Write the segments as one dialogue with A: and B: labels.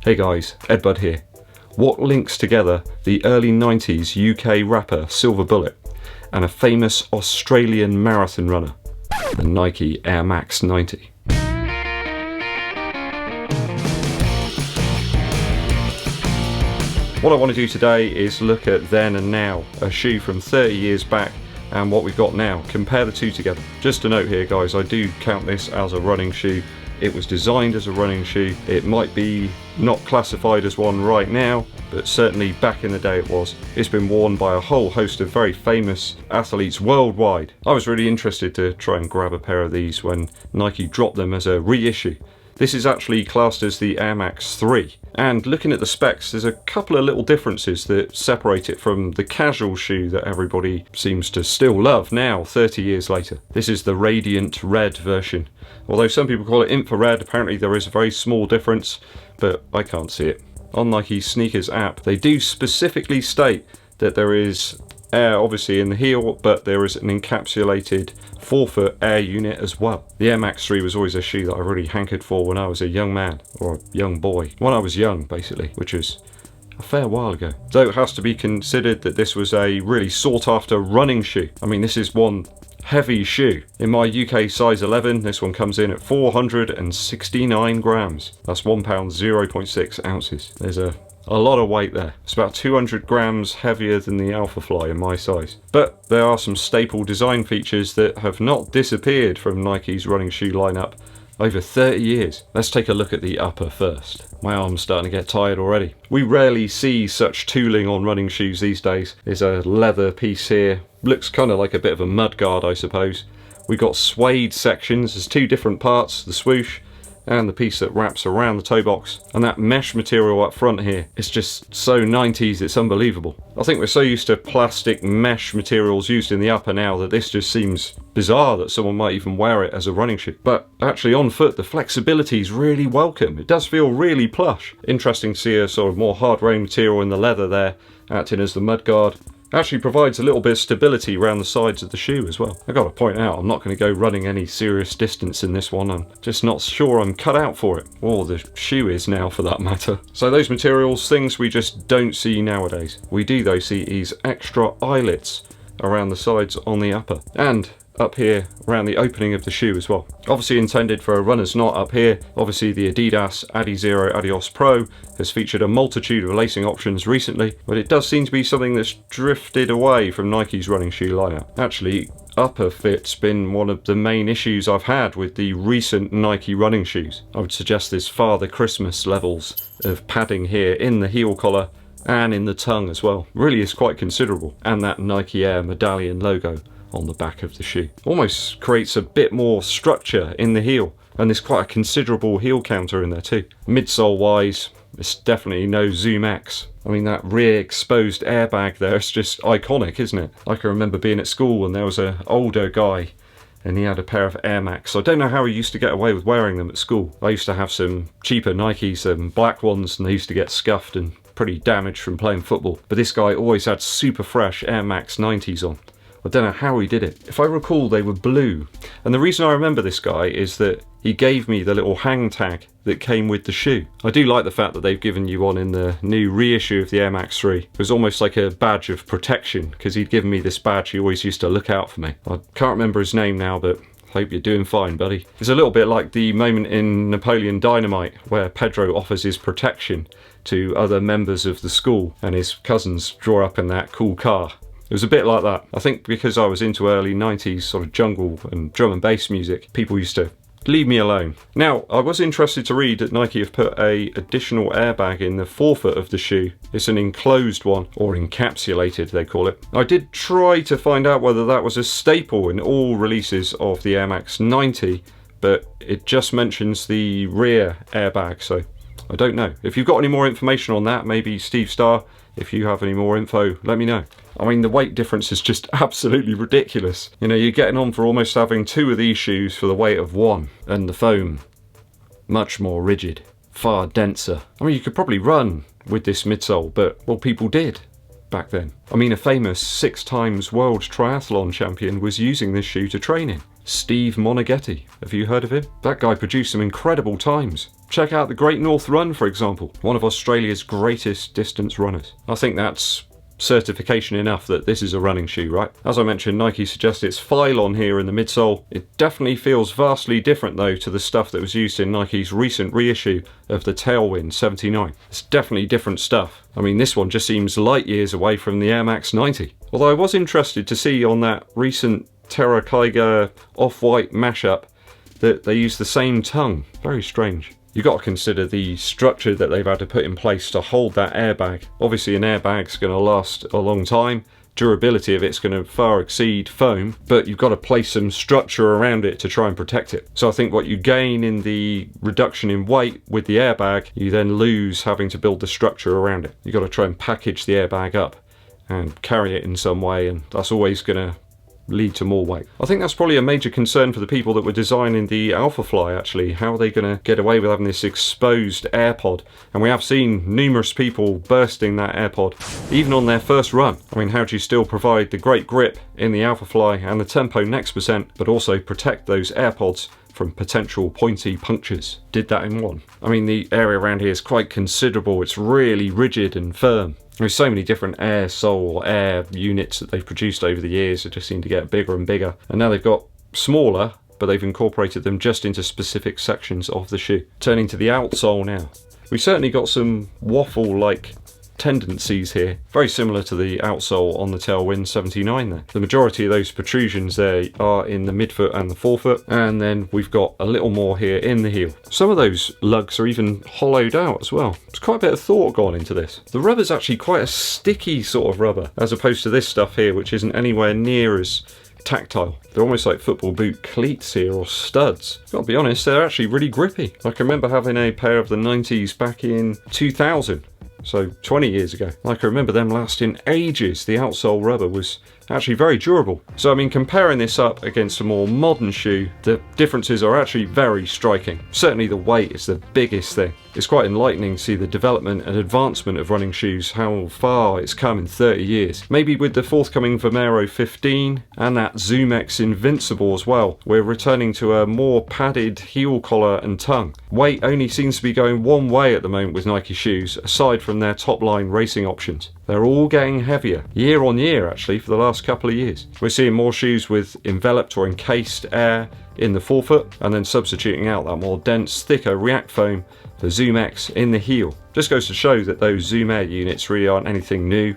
A: Hey guys, EDDBUD here. What links together the early 90s UK rapper Silver Bullet and a famous Australian marathon runner, the Nike Air Max 90? What I want to do today is look at then and now, a shoe from 30 years back and what we've got now, compare the two together. Just a note here guys, I do count this as a running shoe. It was designed as a running shoe. It might be not classified as one right now, but certainly back in the day it was. It's been worn by a whole host of very famous athletes worldwide. I was really interested to try and grab a pair of these when Nike dropped them as a reissue. This is actually classed as the Air Max 3, and looking at the specs, there's a couple of little differences that separate it from the casual shoe that everybody seems to still love now, 30 years later. This is the Radiant Red version. Although some people call it infrared, apparently there is a very small difference, but I can't see it. On Nike's sneakers app, they do specifically state that there is air obviously in the heel, but there is an encapsulated forefoot air unit as well. The Air Max 3 was always a shoe that I really hankered for when I was a young man, or a young boy. When I was young, basically, which was a fair while ago. Though it has to be considered that this was a really sought after running shoe. I mean, this is one heavy shoe. In my UK size 11, this one comes in at 469 grams. That's 1 pound 0.6 ounces. There's a lot of weight there. It's about 200 grams heavier than the Alphafly in my size. But there are some staple design features that have not disappeared from Nike's running shoe lineup over 30 years. Let's take a look at the upper first. My arm's starting to get tired already. We rarely see such tooling on running shoes these days. There's a leather piece here. Looks kind of like a bit of a mud guard, I suppose. We've got suede sections. There's two different parts, the swoosh and the piece that wraps around the toe box. And that mesh material up front here, it's just so 90s, it's unbelievable. I think we're so used to plastic mesh materials used in the upper now that this just seems bizarre that someone might even wear it as a running shoe. But actually on foot, the flexibility is really welcome. It does feel really plush. Interesting to see a sort of more hard rain material in the leather there, acting as the mud guard. Actually provides a little bit of stability around the sides of the shoe as well. I've got to point out, I'm not going to go running any serious distance in this one. I'm just not sure I'm cut out for it. Or the shoe is now, for that matter. So those materials, things we just don't see nowadays. We do though see these extra eyelets around the sides on the upper. And up here around the opening of the shoe as well. Obviously intended for a runner's knot up here. Obviously the Adidas Adizero Adios Pro has featured a multitude of lacing options recently, but it does seem to be something that's drifted away from Nike's running shoe lineup. Actually, upper fit's been one of the main issues I've had with the recent Nike running shoes. I would suggest there's Father Christmas levels of padding here in the heel collar and in the tongue as well. Really is quite considerable. And that Nike Air medallion logo on the back of the shoe almost creates a bit more structure in the heel, and there's quite a considerable heel counter in there too. Midsole wise, it's definitely no Zoom X. I mean, that rear exposed airbag there is just iconic, isn't it? I can remember being at school and there was an older guy and he had a pair of Air Max. I don't know how he used to get away with wearing them at school. I used to have some cheaper Nikes, some black ones, and they used to get scuffed and pretty damaged from playing football. But this guy always had super fresh Air Max 90s on. I don't know how he did it. If I recall, they were blue. And the reason I remember this guy is that he gave me the little hang tag that came with the shoe. I do like the fact that they've given you one in the new reissue of the Air Max 3. It was almost like a badge of protection, because he'd given me this badge. He always used to look out for me. I can't remember his name now, but hope you're doing fine, buddy. It's a little bit like the moment in Napoleon Dynamite where Pedro offers his protection to other members of the school and his cousins draw up in that cool car. It was a bit like that. I think because I was into early 90s sort of jungle and drum and bass music, people used to leave me alone. Now, I was interested to read that Nike have put a additional airbag in the forefoot of the shoe. It's an enclosed one, or encapsulated they call it. I did try to find out whether that was a staple in all releases of the Air Max 90, but it just mentions the rear airbag, so I don't know. If you've got any more information on that, maybe Steve Starr, if you have any more info, let me know. I mean, the weight difference is just absolutely ridiculous. You know, you're getting on for almost having two of these shoes for the weight of one. And the foam, much more rigid, far denser. I mean, you could probably run with this midsole, but, well, people did back then. I mean, a famous 6 times world triathlon champion was using this shoe to train in. Steve Monaghetti. Have you heard of him? That guy produced some incredible times. Check out the Great North Run, for example, one of Australia's greatest distance runners. I think that's certification enough that this is a running shoe, right? As I mentioned, Nike suggests it's Phylon here in the midsole. It definitely feels vastly different though to the stuff that was used in Nike's recent reissue of the Tailwind 79. It's definitely different stuff. I mean, this one just seems light years away from the Air Max 90. Although I was interested to see on that recent Terra Kaiga off-white mashup that they use the same tongue. Very strange. You've got to consider the structure that they've had to put in place to hold that airbag. Obviously an airbag's going to last a long time, durability of it's going to far exceed foam, but you've got to place some structure around it to try and protect it. So I think what you gain in the reduction in weight with the airbag, you then lose having to build the structure around it. You've got to try and package the airbag up and carry it in some way, and that's always going to lead to more weight. I think that's probably a major concern for the people that were designing the Alphafly actually. How are they going to get away with having this exposed AirPod? And we have seen numerous people bursting that AirPod, even on their first run. I mean, how do you still provide the great grip in the Alphafly and the tempo next percent, but also protect those AirPods from potential pointy punctures? Did that in one. I mean, the area around here is quite considerable. It's really rigid and firm. There's so many different air sole, air units that they've produced over the years that just seem to get bigger and bigger. And now they've got smaller, but they've incorporated them just into specific sections of the shoe. Turning to the outsole now. We've certainly got some waffle-like tendencies here, very similar to the outsole on the Tailwind 79 there. The majority of those protrusions there are in the midfoot and the forefoot, and then we've got a little more here in the heel. Some of those lugs are even hollowed out as well. There's quite a bit of thought gone into this. The rubber's actually quite a sticky sort of rubber, as opposed to this stuff here, which isn't anywhere near as tactile. They're almost like football boot cleats here, or studs. Gotta be honest, they're actually really grippy. I can remember having a pair of the 90s back in 2000. So 20 years ago. I can remember them lasting ages. The outsole rubber was actually very durable. So I mean, comparing this up against a more modern shoe, the differences are actually very striking. Certainly the weight is the biggest thing. It's quite enlightening to see the development and advancement of running shoes, how far it's come in 30 years. Maybe with the forthcoming Vomero 15 and that ZoomX Invincible as well, we're returning to a more padded heel collar and tongue. Weight only seems to be going one way at the moment with Nike shoes, aside from their top line racing options. They're all getting heavier, year on year actually, for the last couple of years. We're seeing more shoes with enveloped or encased air in the forefoot, and then substituting out that more dense, thicker React foam for ZoomX in the heel. Just goes to show that those Zoom Air units really aren't anything new.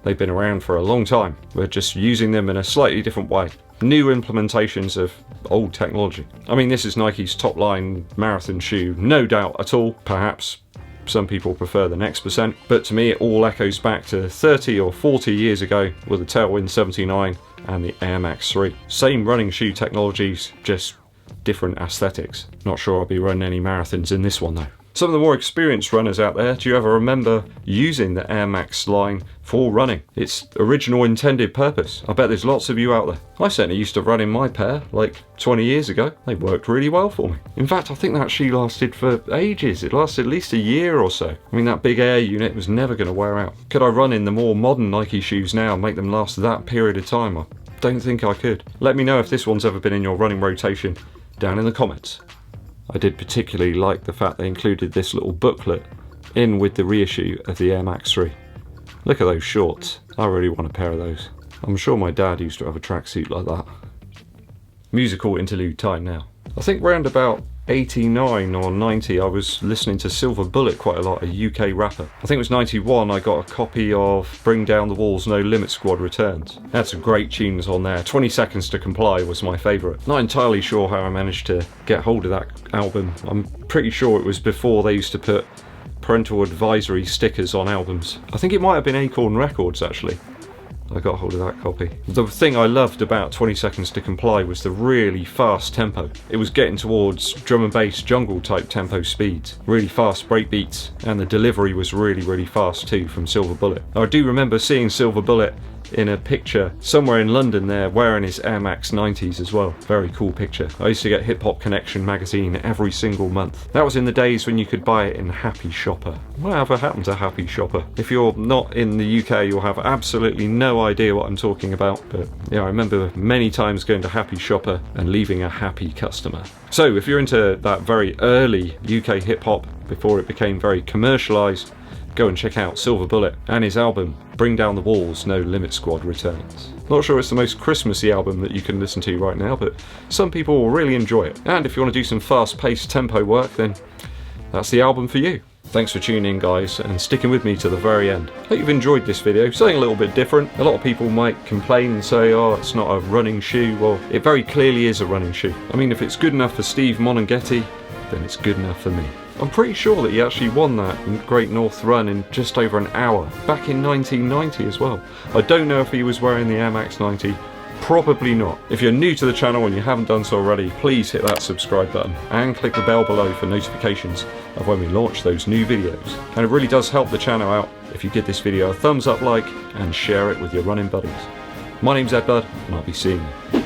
A: They've been around for a long time. We're just using them in a slightly different way. New implementations of old technology. I mean, this is Nike's top line marathon shoe, no doubt at all. Perhaps some people prefer the next percent, but to me it all echoes back to 30 or 40 years ago with the Tailwind 79 and the Air Max 3. Same running shoe technologies, just different aesthetics. Not sure I'll be running any marathons in this one though. Some of the more experienced runners out there, do you ever remember using the Air Max line for running? Its original intended purpose. I bet there's lots of you out there. I certainly used to run in my pair like 20 years ago. They worked really well for me. In fact, I think that shoe lasted for ages. It lasted at least a year or so. I mean, that big air unit was never going to wear out. Could I run in the more modern Nike shoes now and make them last that period of time? I don't think I could. Let me know if this one's ever been in your running rotation down in the comments. I did particularly like the fact they included this little booklet in with the reissue of the Air Max 3. Look at those shorts. I really want a pair of those. I'm sure my dad used to have a tracksuit like that. Musical interlude time now. I think round about 89 or 90 I was listening to Silver Bullet quite a lot, a UK rapper. I think it was 91 I got a copy of Bring Down the Walls No Limit Squad Returns. They had some great tunes on there. 20 Seconds to Comply was my favourite. Not entirely sure how I managed to get hold of that album. I'm pretty sure it was before they used to put parental advisory stickers on albums. I think it might have been Acorn Records actually. I got hold of that copy. The thing I loved about 20 Seconds to Comply was the really fast tempo. It was getting towards drum and bass jungle type tempo speeds. Really fast break beats, and the delivery was really fast too from Silver Bullet. Now, I do remember seeing Silver Bullet in a picture somewhere in London there wearing his Air Max 90s as well. Very cool picture. I used to get Hip Hop Connection magazine every single month. That was in the days when you could buy it in Happy Shopper. Whatever happened to Happy Shopper? If you're not in the UK, you'll have absolutely no idea what I'm talking about, but yeah, I remember many times going to Happy Shopper and leaving a happy customer. So if you're into that very early UK hip hop before it became very commercialised, go and check out Silver Bullet and his album Bring Down the Walls, No Limit Squad Returns. Not sure it's the most Christmassy album that you can listen to right now, but some people will really enjoy it. And if you want to do some fast-paced tempo work, then that's the album for you. Thanks for tuning in, guys, and sticking with me to the very end. Hope you've enjoyed this video. Something a little bit different. A lot of people might complain and say, oh, it's not a running shoe. Well, it very clearly is a running shoe. I mean, if it's good enough for Steve Monaghetti, then it's good enough for me. I'm pretty sure that he actually won that Great North Run in just over an hour, back in 1990 as well. I don't know if he was wearing the Air Max 90, probably not. If you're new to the channel and you haven't done so already, please hit that subscribe button and click the bell below for notifications of when we launch those new videos. And it really does help the channel out if you give this video a thumbs up like and share it with your running buddies. My name's EDDBUD and I'll be seeing you.